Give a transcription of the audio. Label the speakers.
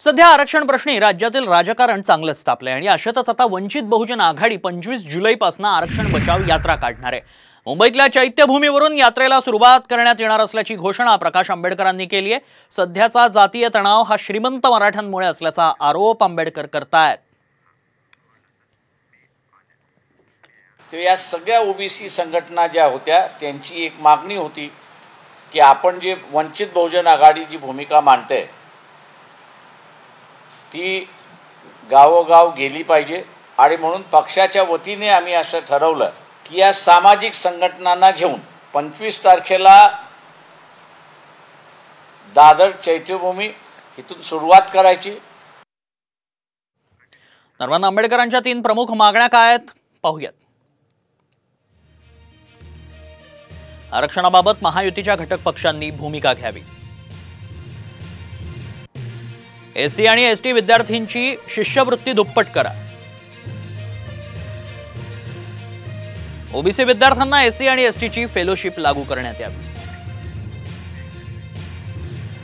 Speaker 1: सध्या आरक्षण प्रश्नी राज्यातील राजकारण चांगलंच तापलंय आणि अशातच आता वंचित बहुजन आघाडी 25 जुलैपासून आरक्षण बचाव यात्रा काढणार आहे। मुंबईतल्या चैत्यभूमीवरून यात्रेला सुरुवात करण्यात येणार असल्याची घोषणा प्रकाश आंबेडकरांनी केली आहे। सध्याचा जातीय तणाव हा श्रीमंत मराठ्यांमुळे असल्याचा आरोप आंबेडकर करतायत।
Speaker 2: तो या सगळ्या ओबीसी संघटना ज्या होत्या त्यांची एक मागणी होती की आपण जे वंचित बहुजन आघाडी जी भूमिका मांडते ती गावोगाव गेली पाहिजे आणि म्हणून पक्षाच्या वतीने आम्ही असं ठरवलं की या सामाजिक संघटनांना घेऊन 25 तारखेला दादर चैत्यभूमी इथून सुरुवात करायची।
Speaker 1: दरम्यान आंबेडकरांच्या 3 प्रमुख मागण्या काय आहेत पाहूयात। आरक्षणाबाबत महायुतीच्या घटक पक्षांनी भूमिका घ्यावी। एससी आणि एसटी विद्यार्थ्यांची शिष्यवृत्ती दुप्पट करा। ओबीसी विद्यार्थ्यांना एससी आणि एसटीची फेलोशिप लागू करण्यात यावी।